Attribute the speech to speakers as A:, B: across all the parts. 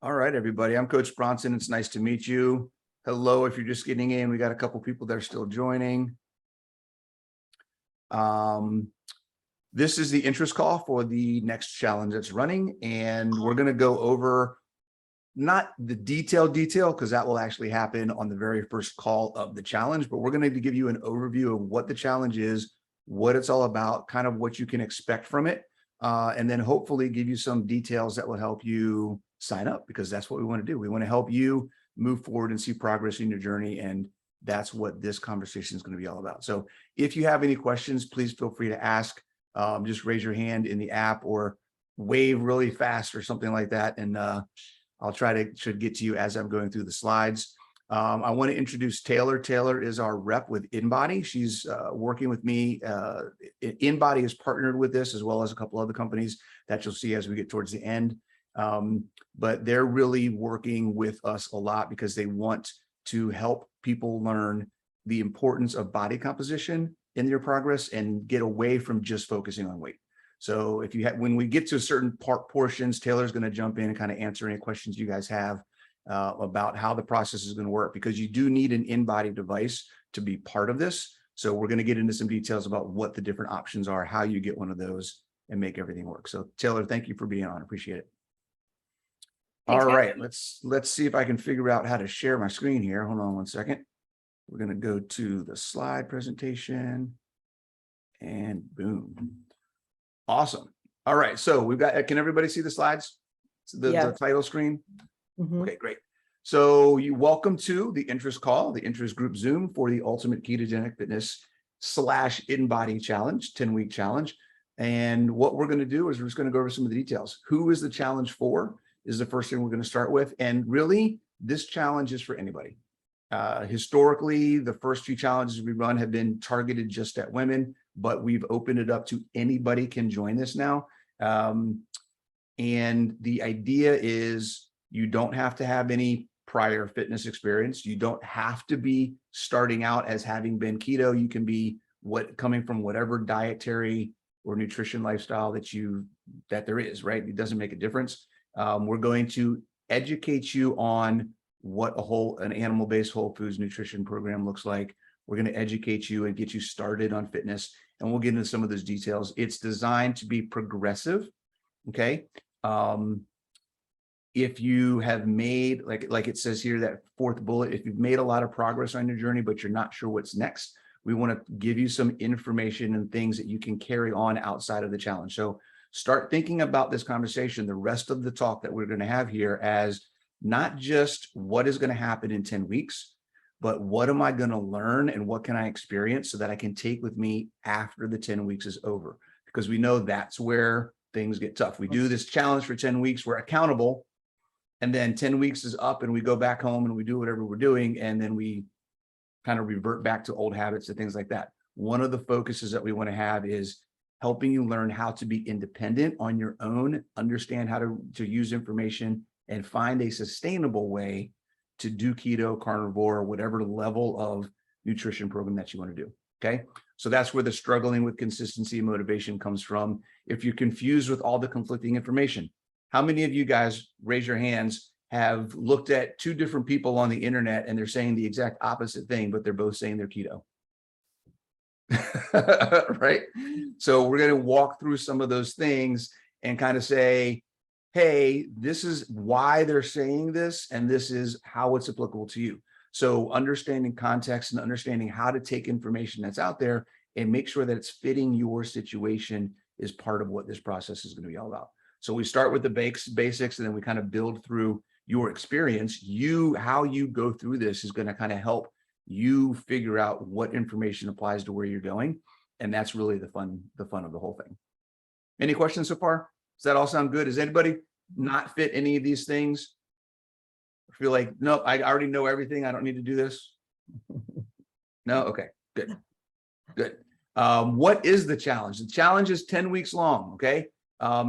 A: All right, everybody. I'm Coach Bronson. It's nice to meet you. Hello, if you're just getting in, we got a couple people that are still joining. This is the interest call for the next challenge that's running, and we're going to go over not the detail because that will actually happen on the very first call of the challenge, but we're going to give you an overview of what the challenge is, what it's all about, kind of what you can expect from it, and then hopefully give you some details that will help you sign up, because that's what we want to do. We want to help you move forward and see progress in your journey, and that's what this conversation is going to be all about. So if you have any questions, please feel free to ask. Just raise your hand in the app or wave really fast or something like that, and I'll should get to you as I'm going through the slides. I want to introduce Taylor. Taylor is our rep with InBody. She's working with me. InBody is partnered with this, as well as a couple other companies that you'll see as we get towards the end. But they're really working with us a lot because they want to help people learn the importance of body composition in their progress and get away from just focusing on weight. So if you have, when we get to certain portions, Taylor's going to jump in and kind of answer any questions you guys have about how the process is going to work, because you do need an InBody device to be part of this. So we're going to get into some details about what the different options are, how you get one of those and make everything work. So Taylor, thank you for being on. Appreciate it. All right, let's see if I can figure out how to share my screen here. Hold on one second. We're going to go to the slide presentation and boom. Awesome. All right, so we've got, can everybody see the slides? The title screen? Okay, great. So welcome to the interest call, the interest group Zoom for the Ultimate Ketogenic Fitness / InBody Challenge, 10-week challenge. And what we're going to do is we're just going to go over some of the details. Who is the challenge for is the first thing we're going to start with. And really, this challenge is for anybody. Historically, the first few challenges we run have been targeted just at women, but we've opened it up to anybody can join this now. And the idea is you don't have to have any prior fitness experience. You don't have to be starting out as having been keto. You can be coming from whatever dietary or nutrition lifestyle that there is, right? It doesn't make a difference. We're going to educate you on what an animal-based whole foods nutrition program looks like. We're going to educate you and get you started on fitness, and we'll get into some of those details. It's designed to be progressive. Okay. If you have made, like it says here, that fourth bullet, if you've made a lot of progress on your journey, but you're not sure what's next, we want to give you some information and things that you can carry on outside of the challenge. So start thinking about this conversation, the rest of the talk that we're going to have here, as not just what is going to happen in 10 weeks, but what am I going to learn and what can I experience so that I can take with me after the 10 weeks is over? Because we know that's where things get tough. We do this challenge for 10 weeks, we're accountable, and then 10 weeks is up and we go back home and we do whatever we're doing, and then we kind of revert back to old habits and things like that. One of the focuses that we want to have is helping you learn how to be independent on your own, understand how to use information, and find a sustainable way to do keto, carnivore, whatever level of nutrition program that you want to do. Okay. So that's where the struggling with consistency and motivation comes from. If you're confused with all the conflicting information, how many of you guys, raise your hands, have looked at two different people on the internet and they're saying the exact opposite thing, but they're both saying they're keto? Right? So we're going to walk through some of those things and kind of say, hey, this is why they're saying this, and this is how it's applicable to you. So understanding context and understanding how to take information that's out there and make sure that it's fitting your situation is part of what this process is going to be all about. So we start with the basics, and then we kind of build through your experience. How you go through this is going to kind of help you figure out what information applies to where you're going. And that's really the fun of the whole thing. Any questions so far? Does that all sound good? Does anybody not fit any of these things? I feel like, nope, I already know everything. I don't need to do this. No? Okay, good. Good. What is the challenge? The challenge is 10 weeks long. Okay.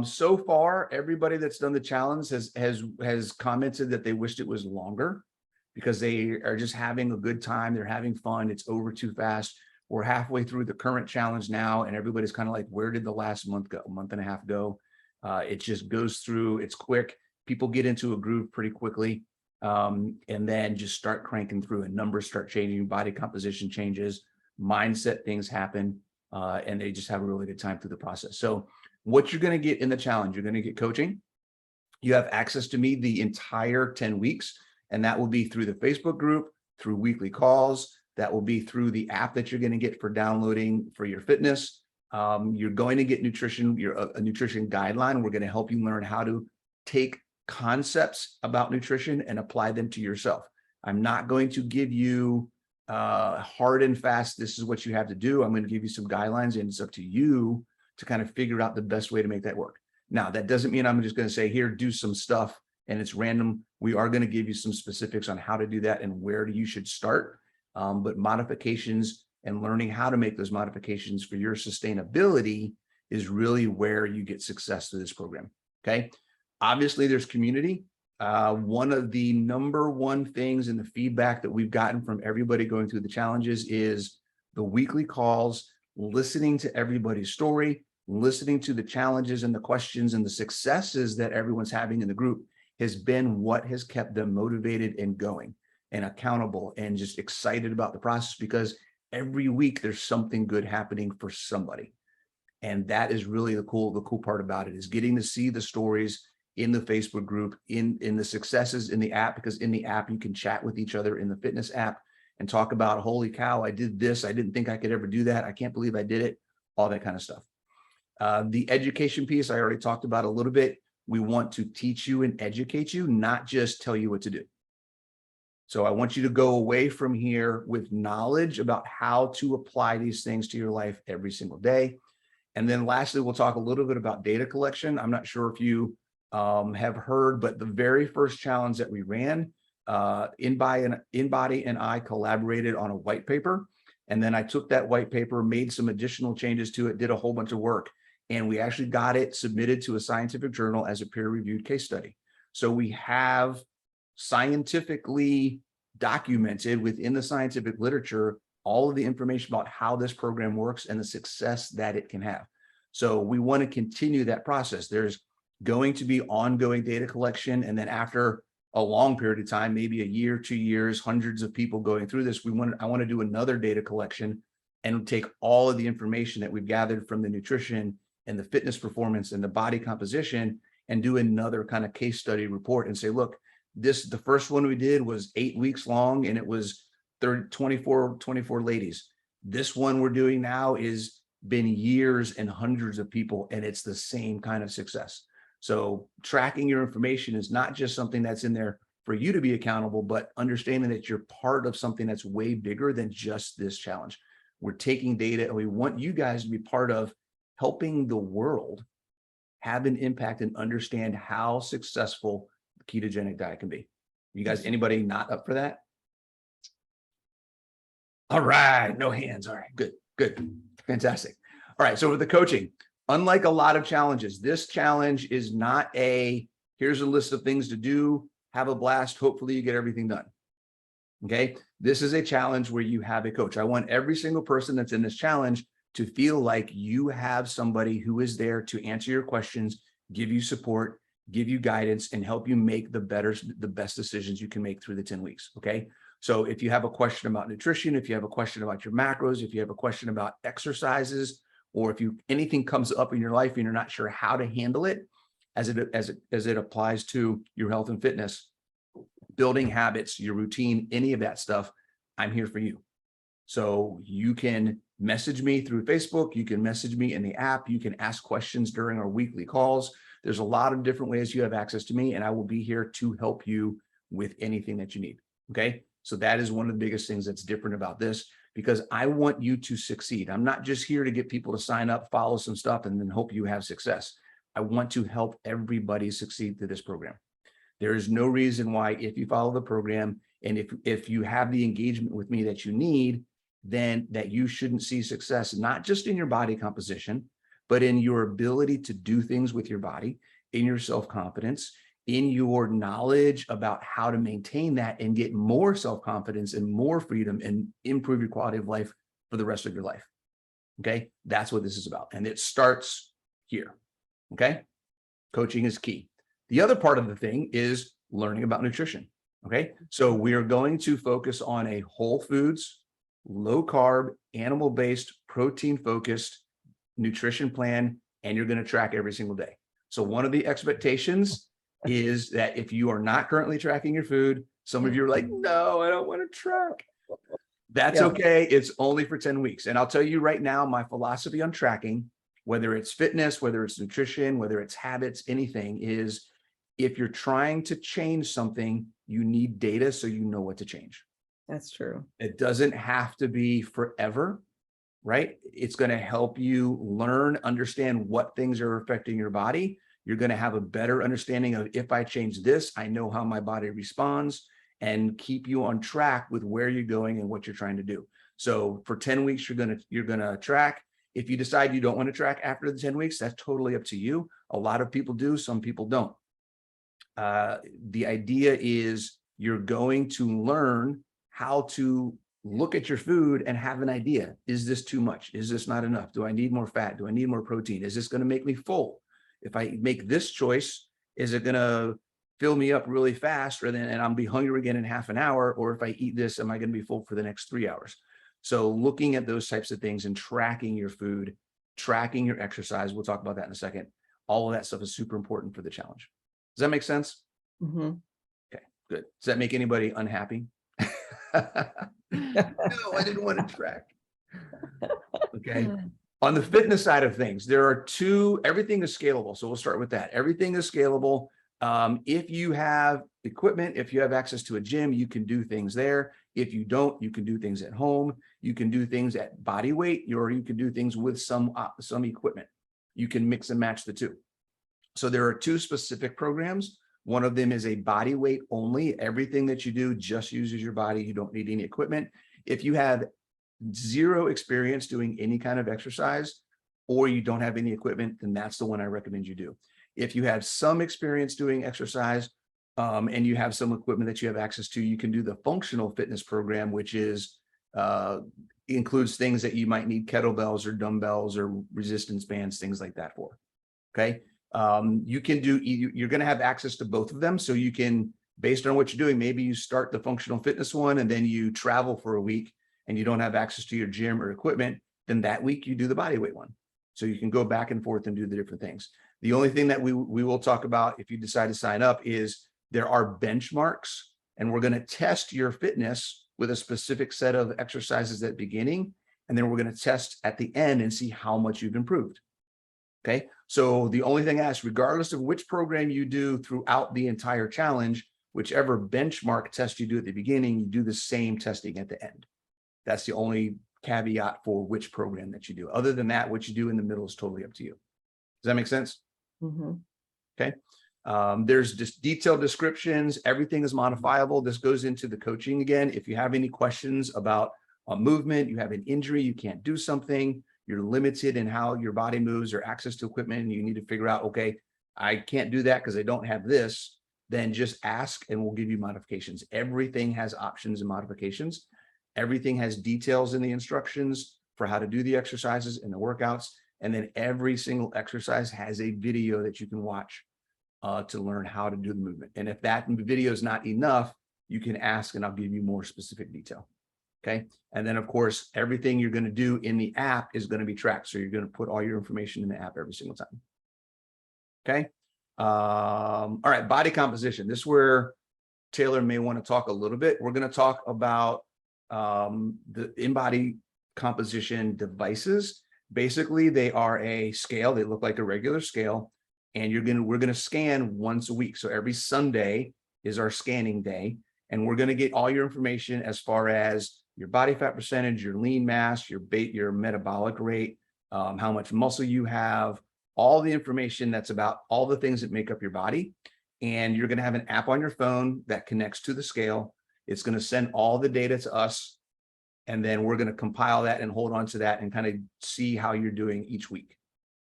A: So far, everybody that's done the challenge has commented that they wished it was longer because they are just having a good time. They're having fun. It's over too fast. We're halfway through the current challenge now, and everybody's kind of like, where did the last month go? A month and a half go? It just goes through. It's quick. people get into a groove pretty quickly, and then just start cranking through, and numbers start changing, body composition changes, mindset things happen, and they just have a really good time through the process. So what you're going to get in the challenge, you're going to get coaching. You have access to me the entire 10 weeks, and that will be through the Facebook group, through weekly calls. That will be through the app that you're going to get for downloading for your fitness. You're going to get nutrition, a nutrition guideline. We're going to help you learn how to take concepts about nutrition and apply them to yourself. I'm not going to give you hard and fast, this is what you have to do. I'm going to give you some guidelines, and it's up to you to kind of figure out the best way to make that work. Now, that doesn't mean I'm just going to say, here, do some stuff and it's random. We are going to give you some specifics on how to do that and where you should start. But modifications and learning how to make those modifications for your sustainability is really where you get success through this program. Okay. Obviously, there's community. One of the number one things in the feedback that we've gotten from everybody going through the challenges is the weekly calls, listening to everybody's story, listening to the challenges and the questions and the successes that everyone's having in the group has been what has kept them motivated and going and accountable and just excited about the process, because every week there's something good happening for somebody. And that is really the cool part about it, is getting to see the stories in the Facebook group, in the successes in the app, because in the app you can chat with each other in the fitness app and talk about, holy cow, I did this. I didn't think I could ever do that. I can't believe I did it. All that kind of stuff. The education piece, I already talked about a little bit. We want to teach you and educate you, not just tell you what to do. So I want you to go away from here with knowledge about how to apply these things to your life every single day. And then lastly, we'll talk a little bit about data collection. I'm not sure if you have heard, but the very first challenge that we ran, InBody and I collaborated on a white paper. And then I took that white paper, made some additional changes to it, did a whole bunch of work, and we actually got it submitted to a scientific journal as a peer-reviewed case study. So we have scientifically documented within the scientific literature all of the information about how this program works and the success that it can have. So we want to continue that process. There's going to be ongoing data collection, and then after a long period of time, maybe a year, 2 years, hundreds of people going through this, I want to do another data collection and take all of the information that we've gathered from the nutrition and the fitness performance and the body composition and do another kind of case study report and say, look, the first one we did was 8 weeks long and it was 24 ladies. This one we're doing now is been years and hundreds of people, and it's the same kind of success. So tracking your information is not just something that's in there for you to be accountable, but understanding that you're part of something that's way bigger than just this challenge. We're taking data and we want you guys to be part of helping the world have an impact and understand how successful the ketogenic diet can be. You guys, anybody not up for that? All right, no hands. All right, good, fantastic. All right, so with the coaching, unlike a lot of challenges, this challenge is not here's a list of things to do, have a blast, hopefully you get everything done. Okay, this is a challenge where you have a coach. I want every single person that's in this challenge to feel like you have somebody who is there to answer your questions, give you support, give you guidance, and help you make the best decisions you can make through the 10 weeks. Okay. So if you have a question about nutrition, if you have a question about your macros, if you have a question about exercises, or if anything comes up in your life and you're not sure how to handle it as it applies to your health and fitness, building habits, your routine, any of that stuff, I'm here for you. So you can message me through Facebook, you can message me in the app, you can ask questions during our weekly calls. There's a lot of different ways you have access to me, and I will be here to help you with anything that you need. Okay. So that is one of the biggest things that's different about this, because I want you to succeed. I'm not just here to get people to sign up, follow some stuff, and then hope you have success. I want to help everybody succeed through this program. There is no reason why, if you follow the program and if you have the engagement with me that you need, then that you shouldn't see success, not just in your body composition, but in your ability to do things with your body, in your self-confidence, in your knowledge about how to maintain that and get more self-confidence and more freedom and improve your quality of life for the rest of your life. Okay. That's what this is about. And it starts here. Okay. Coaching is key. The other part of the thing is learning about nutrition. Okay. So we are going to focus on a whole foods, low carb, animal-based, protein-focused nutrition plan, and you're going to track every single day. So one of the expectations is that if you are not currently tracking your food, some of you are like, no, I don't want to track. That's okay. It's only for 10 weeks. And I'll tell you right now, my philosophy on tracking, whether it's fitness, whether it's nutrition, whether it's habits, anything, is if you're trying to change something, you need data so you know what to change.
B: That's true.
A: It doesn't have to be forever, right? It's going to help you learn, understand what things are affecting your body. You're going to have a better understanding of, if I change this, I know how my body responds, and keep you on track with where you're going and what you're trying to do. So for 10 weeks, you're going to track. If you decide you don't want to track after the 10 weeks, that's totally up to you. A lot of people do, some people don't. The idea is you're going to learn how to look at your food and have an idea. Is this too much? Is this not enough? Do I need more fat? Do I need more protein? Is this going to make me full? If I make this choice, is it going to fill me up really fast and I'll be hungry again in half an hour? Or if I eat this, am I going to be full for the next 3 hours? So looking at those types of things and tracking your food, tracking your exercise, we'll talk about that in a second. All of that stuff is super important for the challenge. Does that make sense?
B: Mm-hmm.
A: Okay, good. Does that make anybody unhappy? No, I didn't want to track. Okay. On the fitness side of things, there are everything is scalable. So we'll start with that. Everything is scalable. If you have equipment, if you have access to a gym, you can do things there. If you don't, you can do things at home. You can do things at body weight, or you can do things with some equipment. You can mix and match the two. So there are 2 specific programs. One of them is a body weight only. Everything that you do just uses your body. You don't need any equipment. If you have 0 experience doing any kind of exercise, or you don't have any equipment, then that's the one I recommend you do. If you have some experience doing exercise, and you have some equipment that you have access to, you can do the functional fitness program, which is includes things that you might need kettlebells or dumbbells or resistance bands, things like that for. Okay. You can do, you're going to have access to both of them. So you can, based on what you're doing, maybe you start the functional fitness one and then you travel for a week and you don't have access to your gym or equipment. Then that week you do the body weight one. So you can go back and forth and do the different things. The only thing that we will talk about if you decide to sign up is there are benchmarks, and we're going to test your fitness with a specific set of exercises at the beginning. And then we're going to test at the end and see how much you've improved. Okay. So the only thing I ask, regardless of which program you do throughout the entire challenge, whichever benchmark test you do at the beginning, you do the same testing at the end. That's the only caveat for which program that you do. Other than that, what you do in the middle is totally up to you. Does that make sense?
B: Mm-hmm.
A: Okay. There's just detailed descriptions. Everything is modifiable. This goes into the coaching again. If you have any questions about a movement, you have an injury, you can't do something, you're limited in how your body moves or access to equipment, and you need to figure out, okay, I can't do that because I don't have this, then just ask and we'll give you modifications. Everything has options and modifications. Everything has details in the instructions for how to do the exercises and the workouts. And then every single exercise has a video that you can watch to learn how to do the movement. And if that video is not enough, you can ask and I'll give you more specific detail. Okay. And then of course, everything you're going to do in the app is going to be tracked. So you're going to put all your information in the app every single time. Okay. All right. Body composition. This is where Taylor may want to talk a little bit. We're going to talk about the in-body composition devices. Basically, they are a scale. They look like a regular scale. And we're going to scan once a week. So every Sunday is our scanning day. And we're going to get all your information as far as your body fat percentage, your lean mass, your metabolic rate, how much muscle you have, all the information that's about all the things that make up your body. And you're going to have an app on your phone that connects to the scale. It's going to send all the data to us. And then we're going to compile that and hold on to that and kind of see how you're doing each week.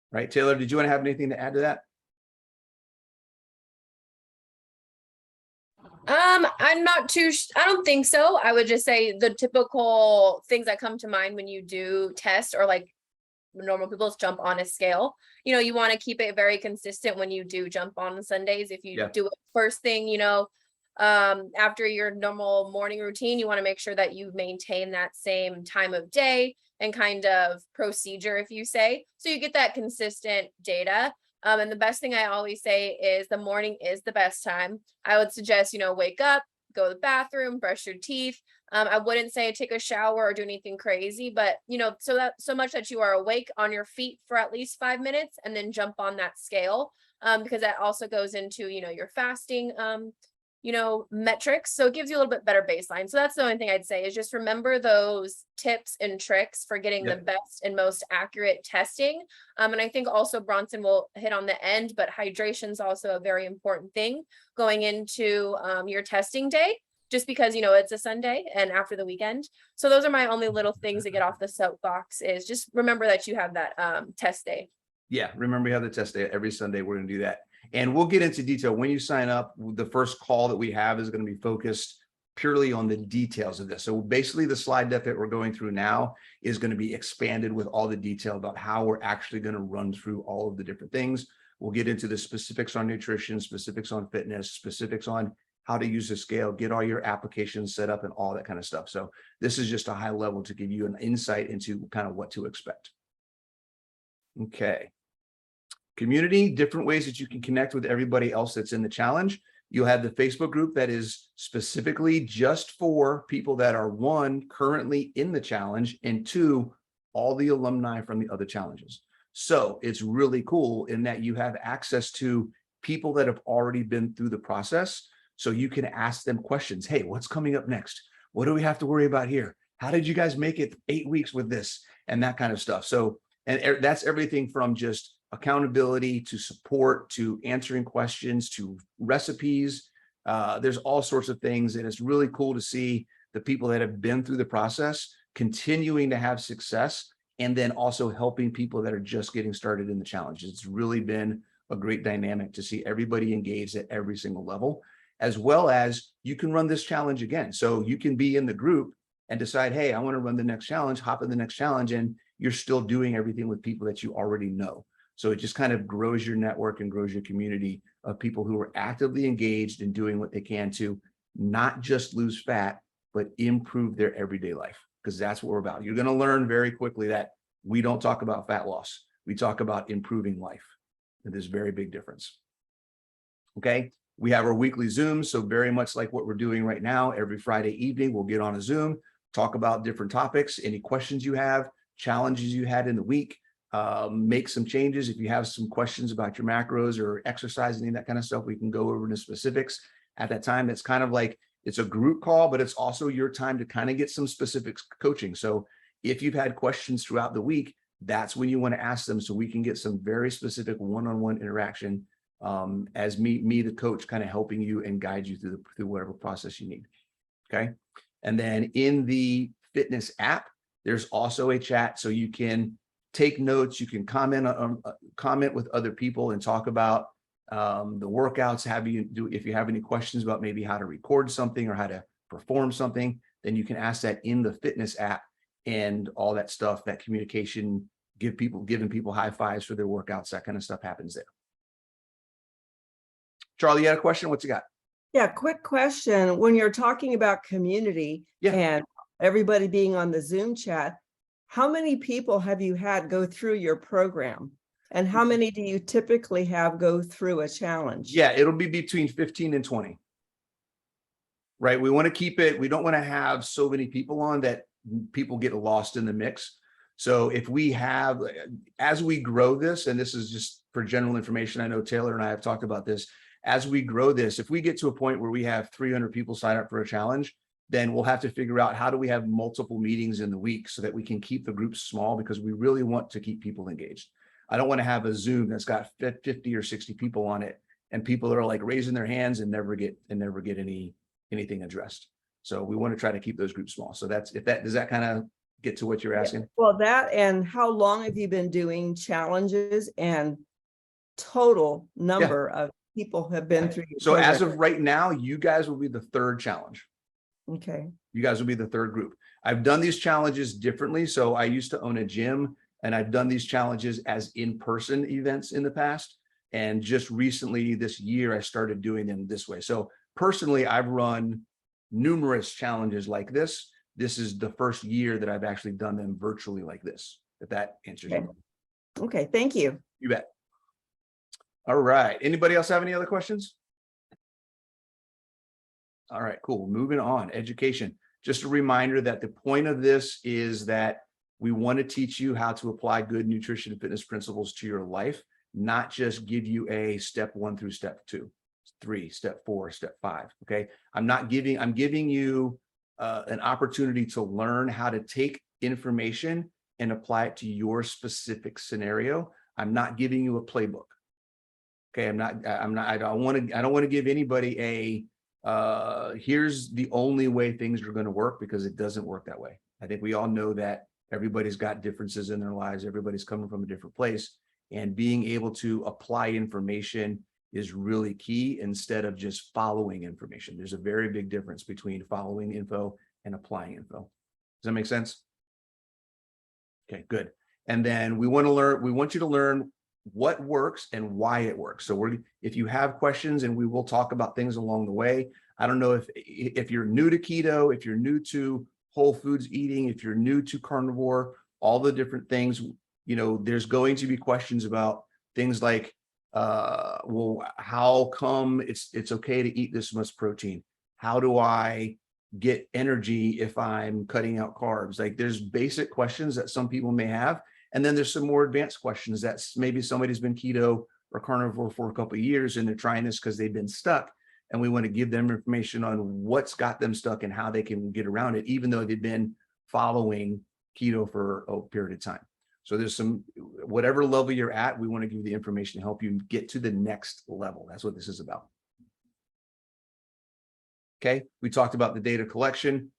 A: Right, Taylor, did you want to have anything to add to that?
C: I'm not too, I don't think so. I would just say the typical things that come to mind when you do test or like normal people jump on a scale. You want to keep it very consistent when you do jump on Sundays. If you do it first thing, after your normal morning routine, you want to make sure that you maintain that same time of day and kind of procedure, if you say, so you get that consistent data. And the best thing I always say is the morning is the best time. I would suggest, wake up, go to the bathroom, brush your teeth. I wouldn't say take a shower or do anything crazy, but so much that you are awake on your feet for at least 5 minutes and then jump on that scale. Because that also goes into, your fasting, metrics. So it gives you a little bit better baseline. So that's the only thing I'd say is just remember those tips and tricks for getting the best and most accurate testing. And I think also Bronson will hit on the end, but hydration is also a very important thing going into your testing day, just because, it's a Sunday and after the weekend. So those are my only little things to get off the soapbox is just remember that you have that test day.
A: Yeah, remember you have the test day every Sunday. We're going to do that. And we'll get into detail when you sign up. The first call that we have is going to be focused purely on the details of this. So basically the slide deck that we're going through now is going to be expanded with all the detail about how we're actually going to run through all of the different things. We'll get into the specifics on nutrition, specifics on fitness, specifics on how to use the scale, get all your applications set up and all that kind of stuff. So this is just a high level to give you an insight into kind of what to expect. Okay. Community, different ways that you can connect with everybody else that's in the challenge. You'll have the Facebook group that is specifically just for people that are, one, currently in the challenge, and two, all the alumni from the other challenges. So it's really cool in that you have access to people that have already been through the process. So you can ask them questions. Hey, what's coming up next? What do we have to worry about here? How did you guys make it 8 weeks with this and that kind of stuff? So, and that's everything from just accountability to support to answering questions to recipes. There's all sorts of things, and it's really cool to see the people that have been through the process continuing to have success, and then also helping people that are just getting started in the challenges. It's really been a great dynamic to see everybody engaged at every single level, as well as you can run this challenge again. So you can be in the group and decide, hey, I want to run the next challenge, hop in the next challenge, and you're still doing everything with people that you already know. So it just kind of grows your network and grows your community of people who are actively engaged in doing what they can to not just lose fat, but improve their everyday life, because that's what we're about. You're going to learn very quickly that we don't talk about fat loss. We talk about improving life. And there's a very big difference. Okay. We have our weekly Zooms. So very much like what we're doing right now, every Friday evening, we'll get on a Zoom, talk about different topics, any questions you have, challenges you had in the week. Make some changes. If you have some questions about your macros or exercise, any of that kind of stuff, we can go over into specifics at that time. It's kind of like, it's a group call, but it's also your time to kind of get some specific coaching. So if you've had questions throughout the week, that's when you want to ask them so we can get some very specific one-on-one interaction as me, the coach, kind of helping you and guide you through whatever process you need. Okay. And then in the fitness app, there's also a chat so you can take notes. You can comment with other people and talk about the workouts. If you have any questions about maybe how to record something or how to perform something, then you can ask that in the fitness app, and all that stuff, that communication, giving people high fives for their workouts, that kind of stuff happens there. Charlie, you had a question? What's you got?
B: Yeah, quick question. When you're talking about community and everybody being on the Zoom chat, how many people have you had go through your program? And how many do you typically have go through a challenge?
A: Yeah, it'll be between 15 and 20. Right? We want to keep it, we don't want to have so many people on that people get lost in the mix. So if we have, as we grow this, and this is just for general information, I know Taylor and I have talked about this, as we grow this, if we get to a point where we have 300 people sign up for a challenge, then we'll have to figure out how do we have multiple meetings in the week so that we can keep the groups small, because we really want to keep people engaged. I don't want to have a Zoom that's got 50 or 60 people on it and people are like raising their hands and never get anything addressed. So we want to try to keep those groups small. So does that kind of get to what you're asking?
B: Well, that, and how long have you been doing challenges, and total number of people have been through your program?
A: As of right now, you guys will be the third challenge.
B: Okay.
A: You guys will be the third group. I've done these challenges differently. So I used to own a gym And I've done these challenges as in-person events in the past. And just recently this year, I started doing them this way. So personally, I've run numerous challenges like this. This is the first year that I've actually done them virtually like this, if that answers
B: Okay.
A: you.
B: Okay, thank you.
A: You bet. All right. Anybody else have any other questions? All right, cool. Moving on. Education. Just a reminder that the point of this is that we want to teach you how to apply good nutrition and fitness principles to your life, not just give you a step 1 through step 2, 3, step 4, step 5. Okay. I'm giving you an opportunity to learn how to take information and apply it to your specific scenario. I'm not giving you a playbook. Okay. I don't want to give anybody here's the only way things are going to work, because it doesn't work that way. I think we all know that everybody's got differences in their lives. Everybody's coming from a different place, and being able to apply information is really key instead of just following information. There's a very big difference between following info and applying info. Does that make sense? Okay, good. And then we want you to learn what works and why it works. So if you have questions, and we will talk about things along the way. I don't know if you're new to keto, if you're new to whole foods eating, if you're new to carnivore, all the different things, there's going to be questions about things like, well, how come it's okay to eat this much protein? How do I get energy if I'm cutting out carbs? Like, there's basic questions that some people may have. And then there's some more advanced questions that maybe somebody's been keto or carnivore for a couple of years, and they're trying this because they've been stuck. And we want to give them information on what's got them stuck and how they can get around it, even though they've been following keto for a period of time. So there's whatever level you're at, we want to give you the information to help you get to the next level. That's what this is about. Okay. We talked about the data collection.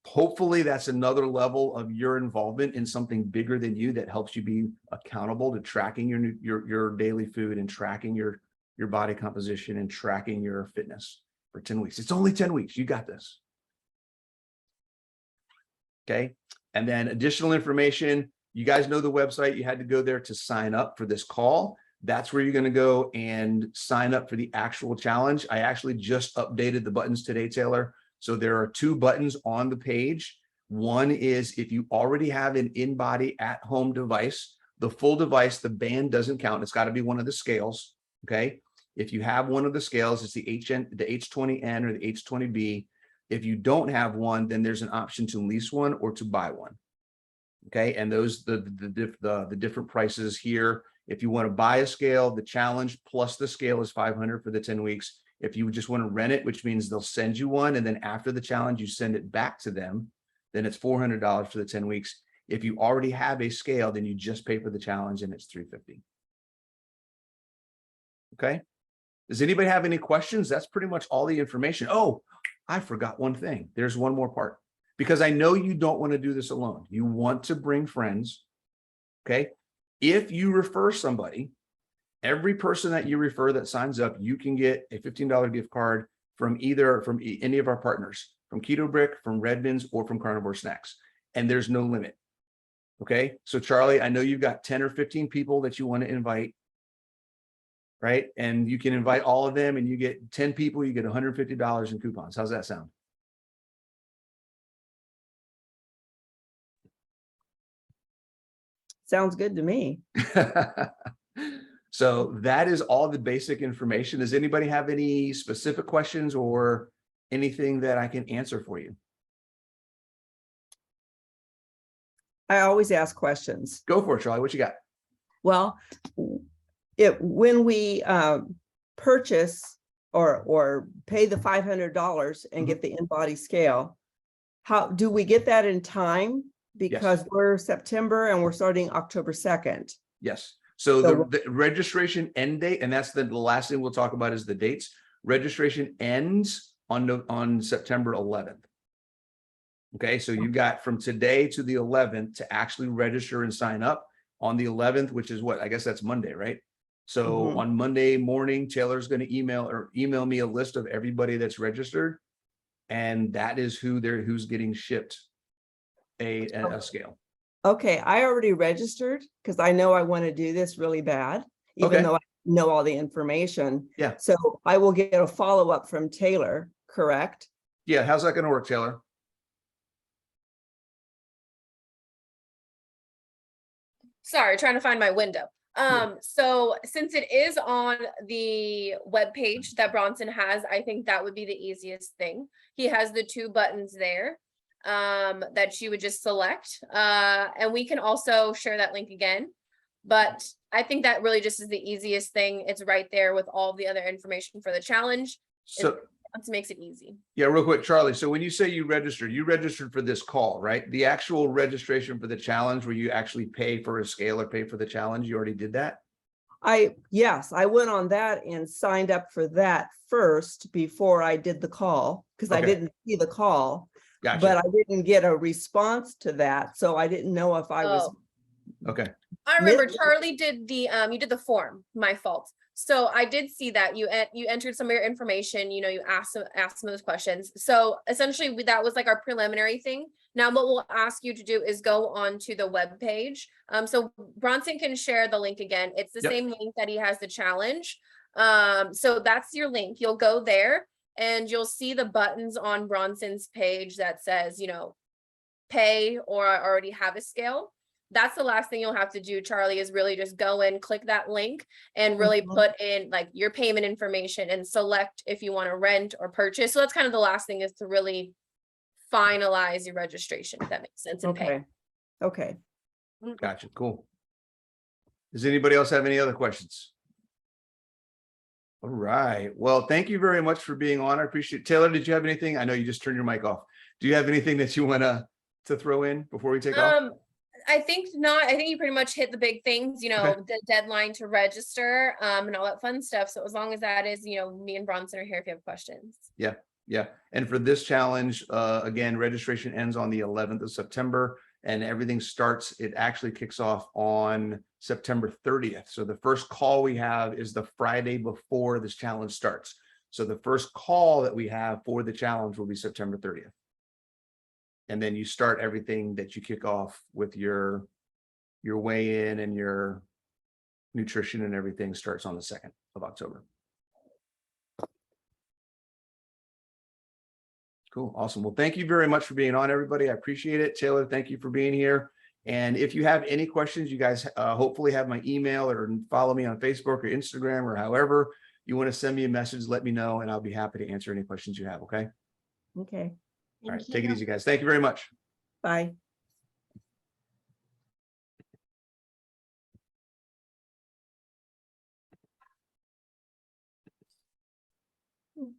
A: Hopefully that's another level of your involvement in something bigger than you that helps you be accountable to tracking your daily food and tracking your body composition and tracking your fitness for 10 weeks. It's only 10 weeks. You got this. Okay. And then additional information. You guys know the website. You had to go there to sign up for this call. That's where you're going to go and sign up for the actual challenge. I actually just updated the buttons today, Taylor. So there are 2 buttons on the page. One is if you already have an in-body at-home device, the full device, the band doesn't count. It's got to be one of the scales. Okay. If you have one of the scales, it's the H20N or the H20B. If you don't have one, then there's an option to lease one or to buy one. Okay. And those, the different prices here. If you want to buy a scale, the challenge plus the scale is $500 for the 10 weeks. If you just want to rent it, which means they'll send you one, and then after the challenge, you send it back to them, then it's $400 for the 10 weeks. If you already have a scale, then you just pay for the challenge, and it's $350. Okay. Does anybody have any questions? That's pretty much all the information. Oh, I forgot one thing. There's one more part, because I know you don't want to do this alone. You want to bring friends. Okay. If you refer somebody, every person that you refer that signs up, you can get a $15 gift card from any of our partners, from Keto Brick, from Redmond's, or from Carnivore Snacks. And there's no limit. Okay. So Charlie, I know you've got 10 or 15 people that you want to invite, right? And you can invite all of them, and you get 10 people, you get $150 in coupons. How's that sound?
B: Sounds good to me.
A: So that is all the basic information. Does anybody have any specific questions or anything that I can answer for you?
B: I always ask questions.
A: Go for it, Charlie. What you got?
B: Well, when we purchase or pay the $500 and get the in-body scale, how do we get that in time? Because we're September and we're starting October 2nd.
A: Yes. So the registration end date, and that's the last thing we'll talk about, is the dates. Registration ends on September 11th. Okay, so you've got from today to the 11th to actually register and sign up. On the 11th, which is what, I guess that's Monday, right? So on Monday morning, Taylor's going to email me a list of everybody that's registered, and that is who's getting shipped a scale.
B: Okay, I already registered because I know I want to do this really bad, even
A: Okay.
B: though I know all the information.
A: Yeah.
B: So I will get a follow-up from Taylor, correct?
A: Yeah. How's that going to work, Taylor?
C: Sorry, trying to find my window. So since it is on the web page that Bronson has, I think that would be the easiest thing. He has the 2 buttons there that you would just select. And we can also share that link again. But I think that really just is the easiest thing. It's right there with all the other information for the challenge.
A: So
C: It makes it easy.
A: yeah, real quick, Charlie. So when you say you registered for this call, right? The actual registration for the challenge where you actually pay for a scale or pay for the challenge, you already did that?
B: Yes, I went on that and signed up for that first before I did the call because I
A: Okay.
B: didn't see the call,
A: Gotcha.
B: but I didn't get a response to that. So I didn't know if I was.
A: Okay.
C: I remember Charlie did the you did the form, my fault. So I did see that you entered some of your information, you asked some of those questions. So essentially that was like our preliminary thing. Now what we'll ask you to do is go on to the web page. So Bronson can share the link again. It's the same link that he has the challenge. So that's your link. You'll go there and you'll see the buttons on Bronson's page that says, pay or I already have a scale. That's the last thing you'll have to do, Charlie, is really just go in, click that link and really put in like your payment information and select if you want to rent or purchase. So that's kind of the last thing, is to really finalize your registration, if that makes sense, and pay.
B: Okay.
A: Gotcha. Cool. Does anybody else have any other questions? All right. Well, thank you very much for being on. I appreciate it. Taylor, did you have anything? I know you just turned your mic off. Do you have anything that you want to throw in before we take off?
C: I think not. I think you pretty much hit the big things, the deadline to register, and all that fun stuff. So as long as that is, me and Bronson are here if you have questions.
A: Yeah. Yeah. And for this challenge, again, registration ends on the 11th of September and everything starts. It actually kicks off on September 30th. So the first call we have is the Friday before this challenge starts. So the first call that we have for the challenge will be September 30th. And then you start everything that you kick off with your weigh-in and your nutrition and everything starts on the 2nd of October. Cool. Awesome. Well, thank you very much for being on, everybody. I appreciate it. Taylor, thank you for being here. And if you have any questions, you guys hopefully have my email or follow me on Facebook or Instagram or however you want to send me a message, let me know, and I'll be happy to answer any questions you have. Okay.
B: Okay.
A: All right. Take it easy, guys. Thank you very much.
B: Bye.